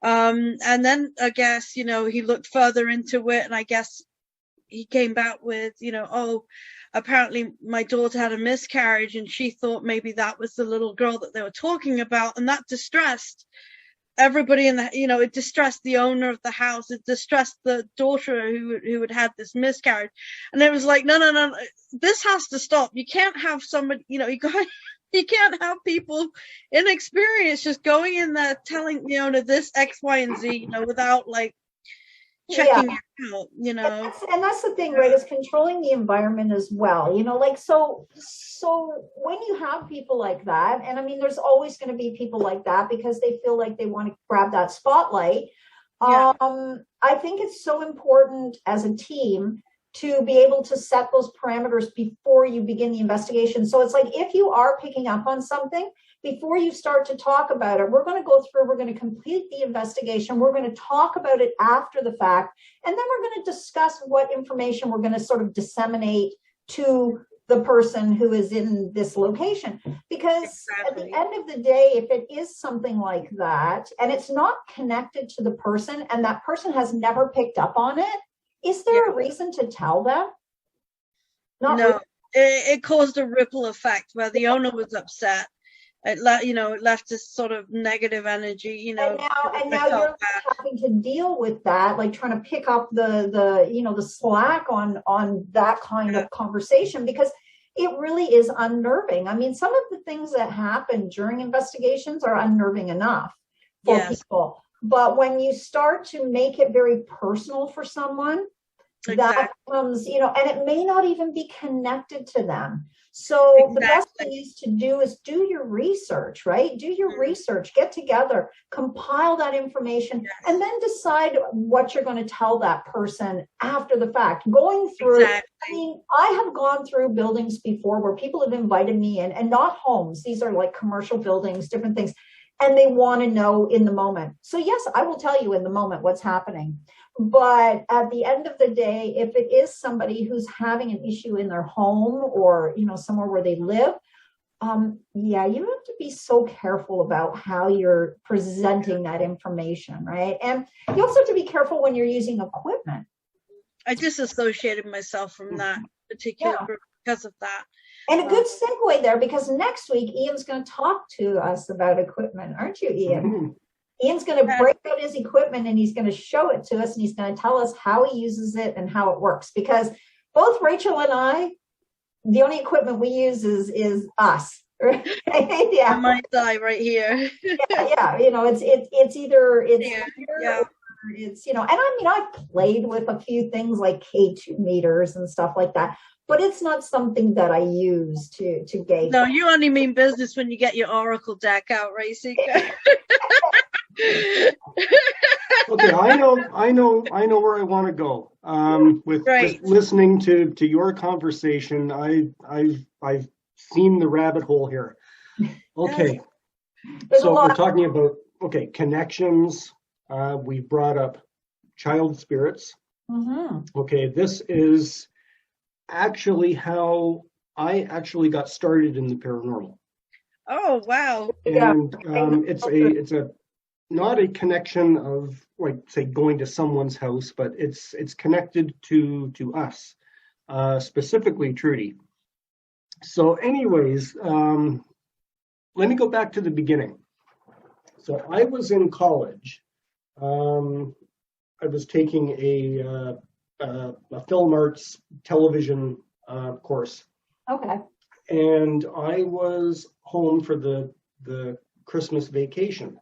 And then I guess, he looked further into it, and I guess he came back with, oh, apparently my daughter had a miscarriage, and she thought maybe that was the little girl that they were talking about, and that distressed everybody in the, it distressed the owner of the house, it distressed the daughter who had this miscarriage. And it was like, no, this has to stop. You can't have somebody, you can't have people inexperienced just going in there telling the owner this X, Y, and Z, without like checking it out, And that's the thing, right? Is controlling the environment as well. Like so when you have people like that, and I mean, there's always going to be people like that because they feel like they want to grab that spotlight. Yeah. I think it's so important as a team to be able to set those parameters before you begin the investigation. So it's like, if you are picking up on something, before you start to talk about it, we're going to go through, we're going to complete the investigation, we're going to talk about it after the fact, and then we're going to discuss what information we're going to sort of disseminate to the person who is in this location. Because at the end of the day, if it is something like that, and it's not connected to the person, and that person has never picked up on it, is there a reason to tell them? No, really. It caused a ripple effect where the owner was upset. It left this sort of negative energy, And now you're having to deal with that, like trying to pick up the slack on that kind of conversation, because it really is unnerving. I mean, some of the things that happen during investigations are unnerving enough for people. But when you start to make it very personal for someone, that comes, and it may not even be connected to them. So the best thing is to do your research, right? Do your research, get together, compile that information, and then decide what you're going to tell that person after the fact. Going through, I mean, I have gone through buildings before where people have invited me in, and not homes. These are like commercial buildings, different things. And they want to know in the moment. So yes, I will tell you in the moment what's happening. But at the end of the day, if it is somebody who's having an issue in their home or, somewhere where they live, you have to be so careful about how you're presenting that information, right? And you also have to be careful when you're using equipment. I disassociated myself from that particular group because of that. And a good segue there, because next week, Ian's going to talk to us about equipment, aren't you, Ian? Mm-hmm. Ian's going to break out his equipment and he's going to show it to us, and he's going to tell us how he uses it and how it works. Because both Rachel and I, the only equipment we use is us. Right? I might die right here. It's either here or it's, and I mean, I've played with a few things like K2 meters and stuff like that. But it's not something that I use to gauge. No, you only mean business when you get your Oracle deck out, right, Sika? Okay, I know where I want to go. With listening to your conversation, I've seen the rabbit hole here. Okay, so we're talking about connections. We brought up child spirits. Mm-hmm. Okay, this is actually how I actually got started in the paranormal. Oh wow! And it's a not a connection of, like, say, going to someone's house, but it's connected to us, specifically Trudy. So anyways, let me go back to the beginning. So I was in college. I was taking a film arts television course. Okay. And I was home for the Christmas vacation.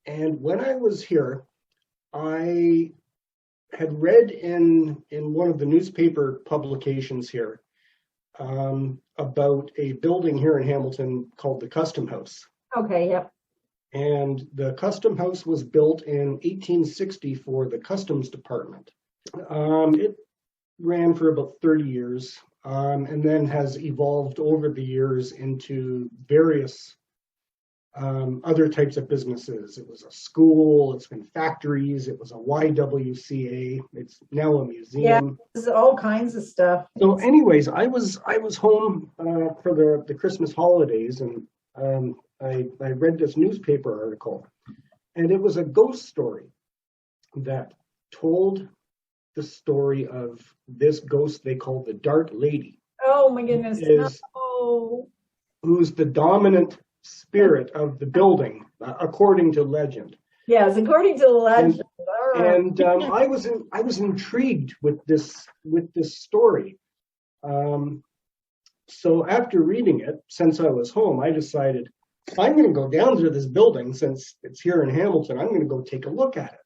And when I was here, I had read in one of the newspaper publications here about a building here in Hamilton called the Custom House. Okay, yep. And the Custom House was built in 1860 for the Customs Department. It ran for about 30 years and then has evolved over the years into various other types of businesses. It was a school, it's been factories, it was a YWCA, it's now a museum. Yeah, there's all kinds of stuff. So anyways, I was home for the Christmas holidays, and I read this newspaper article, And it was a ghost story that told the story of this ghost they call the Dark Lady. Oh my goodness. Who's the dominant spirit of the building, according to legend. Yes, according to the legend. And I was intrigued with this story. So after reading it, since I was home, I decided I'm going to go down to this building since it's here in Hamilton. I'm going to go take a look at it.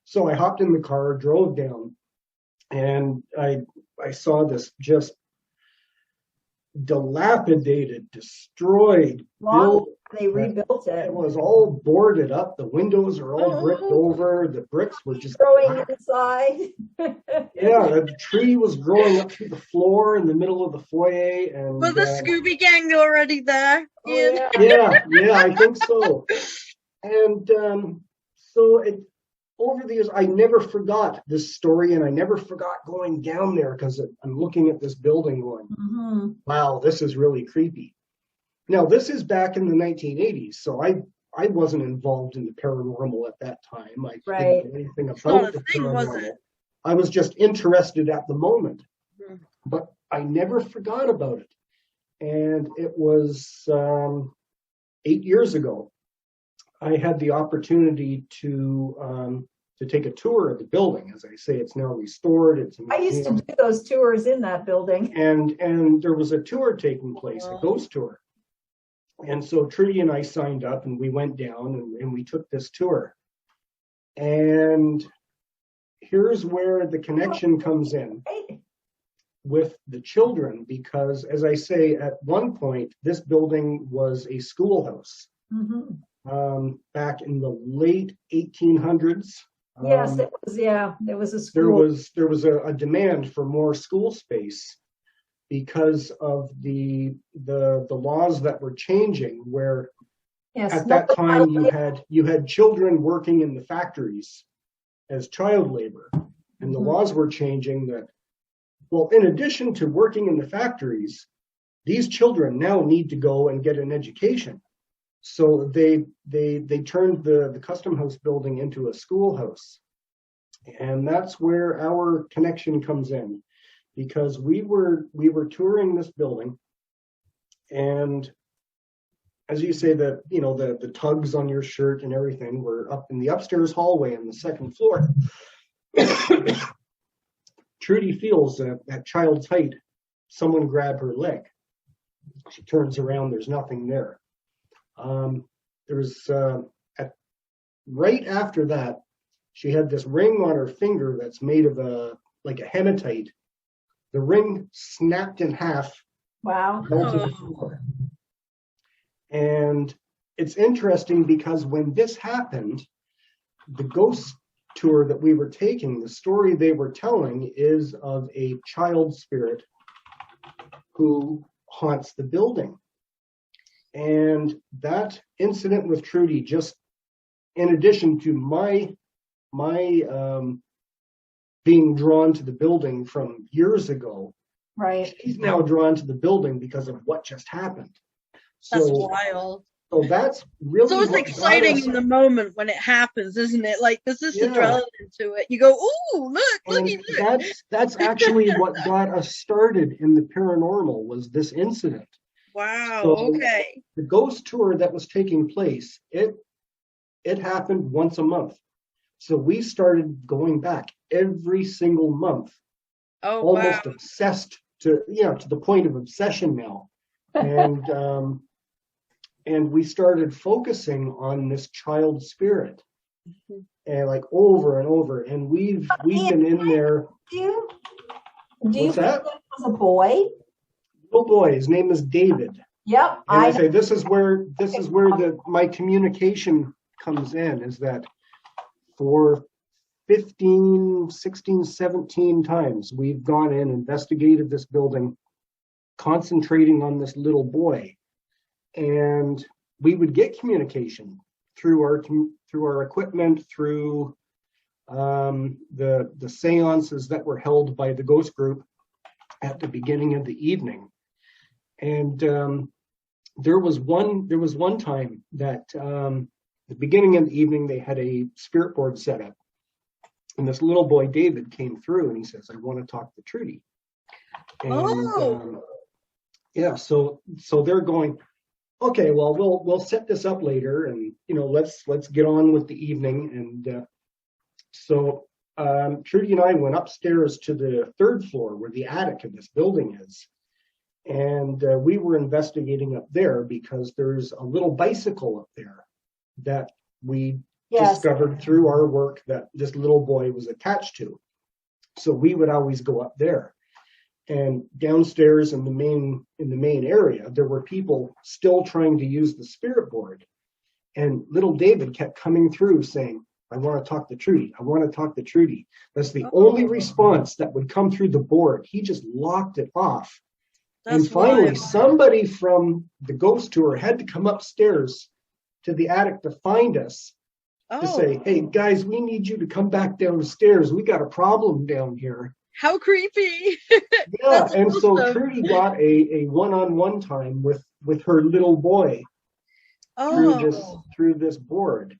So I hopped in the car, drove down, and I saw this just dilapidated, destroyed building. They rebuilt it. It was all boarded up. The windows are all bricked over. The bricks were just growing inside. Yeah, the tree was growing up through the floor in the middle of the foyer. And was the Scooby Gang already there? Oh, yeah, I think so. And so it, over the years, I never forgot this story, and I never forgot going down there because I'm looking at this building going, wow, this is really creepy. Now, this is back in the 1980s, so I wasn't involved in the paranormal at that time. I didn't know anything about the paranormal. I was just interested at the moment. But I never forgot about it. And it was 8 years ago. I had the opportunity to take a tour of the building. As I say, it's now restored. I used to do those tours in that building. And there was a tour taking place, a ghost tour. And so Trudy and I signed up, and we went down and we took this tour. And here's where the connection comes in with the children, because, as I say, at one point, this building was a schoolhouse. Back in the late 1800s. Yes, it was. Yeah, it was a school. There was a demand for more school space because of the laws that were changing, where at that time you had children working in the factories as child labor, and the laws were changing that, well, in addition to working in the factories, these children now need to go and get an education. So they turned the custom house building into a schoolhouse. And that's where our connection comes in, because we were touring this building, and as you say, the tugs on your shirt and everything were up in the upstairs hallway on the second floor. Trudy feels at child's height, someone grab her leg. She turns around, there's nothing there. Right after that, she had this ring on her finger that's made of like a hematite. The ring snapped in half. Wow. Fell to the floor. And it's interesting because when this happened, the ghost tour that we were taking, the story they were telling is of a child spirit who haunts the building. And that incident with Trudy, just in addition to my being drawn to the building from years ago, right? She's now drawn to the building because of what just happened. That's wild. So that's really so it's exciting in the moment when it happens, isn't it? Like there's this adrenaline to it. You go, ooh, look. That's actually what got us started in the paranormal, was this incident. Wow. So okay. The ghost tour that was taking place, it happened once a month. So we started going back every single month. Oh, almost obsessed to the point of obsession now. And we started focusing on this child spirit, and like over and over. And we've been in there. Do you What's that? Think it was a boy? Little boy. His name is David. Yep. And I say this is where my communication comes in, is that for 15, 16, 17 times we've gone in, investigated this building, concentrating on this little boy, and we would get communication through our equipment, through the seances that were held by the ghost group at the beginning of the evening. And there was one time that the beginning of the evening, they had a spirit board set up. And this little boy, David, came through and he says, I want to talk to Trudy. And yeah, so they're going, okay, well, we'll set this up later, and let's get on with the evening. And so Trudy and I went upstairs to the third floor where the attic of this building is, and we were investigating up there because there's a little bicycle up there that we discovered through our work that this little boy was attached to. So we would always go up there. And downstairs in the main area, there were people still trying to use the spirit board. And little David kept coming through saying, I want to talk to Trudy. I want to talk to Trudy. That's the only response that would come through the board. He just locked it off. And finally, somebody from the ghost tour had to come upstairs to the attic to find us to say, hey, guys, we need you to come back downstairs. We got a problem down here. How creepy. Yeah, and awesome. So Trudy got a one-on-one time with her little boy through this board.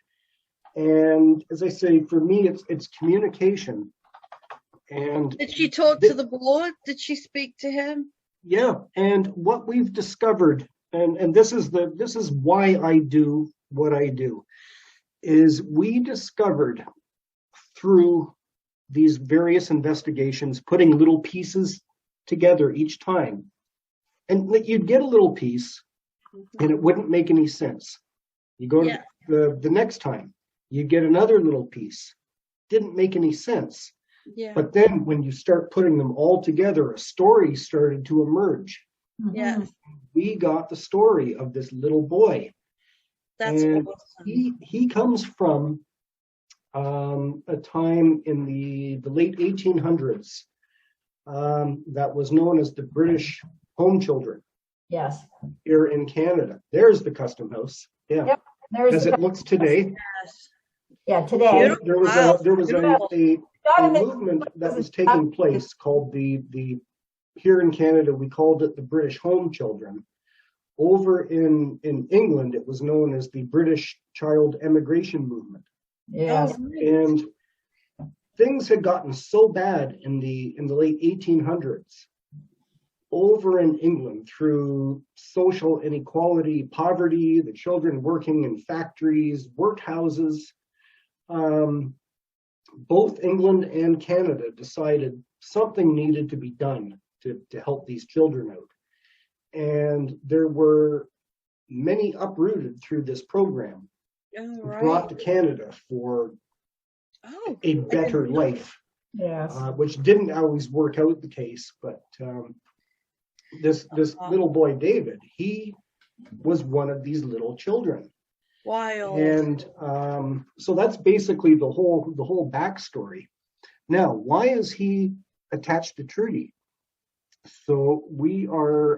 And as I say, for me, it's communication. And did she talk to the board? Did she speak to him? Yeah, and what we've discovered, and this is why I do what I do, is we discovered through these various investigations, putting little pieces together each time. And you'd get a little piece and it wouldn't make any sense. You go to the next time, you get another little piece. Didn't make any sense. Yeah. But then when you start putting them all together, a story started to emerge. Yeah. We got the story of this little boy. That's and awesome. He comes from a time in the late 1800s that was known as the British Home Children. Yes. Here in Canada. There's the custom house. Yeah. Yep. As it looks today. Yes. Yeah, today. So there was a movement that was taking place called the here in Canada, we called it the British Home Children. Over in England, it was known as the British Child Emigration Movement. Yeah. And things had gotten so bad in the late 1800s over in England through social inequality, poverty, the children working in factories, workhouses. Both England and Canada decided something needed to be done to help these children out. And there were many uprooted through this program, brought to Canada for a better life. Yes. Which didn't always work out the case, but this little boy David, he was one of these little children. Wild. And so that's basically the whole backstory. Now, why is he attached to Trudy? So we're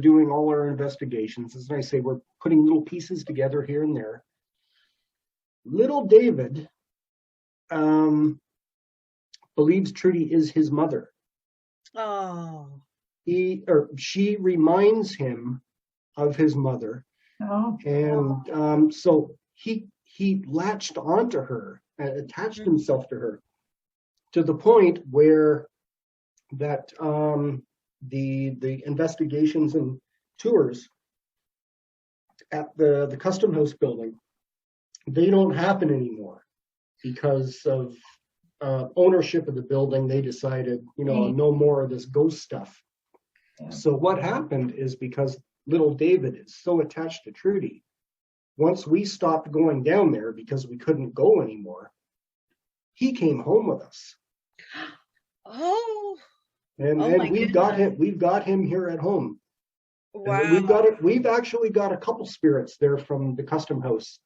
doing all our investigations. As I say, we're putting little pieces together here and there. Little David believes Trudy is his mother. Oh. She reminds him of his mother. Oh. And so he latched onto her and attached himself to her to the point where that the investigations and tours at the Custom House building, they don't happen anymore because of ownership of the building. They decided, no more of this ghost stuff. Yeah. So what happened is because little David is so attached to Trudy, once we stopped going down there because we couldn't go anymore, he came home with us. Oh. And we've got him here at home. Wow. We've actually got a couple spirits there from the Custom House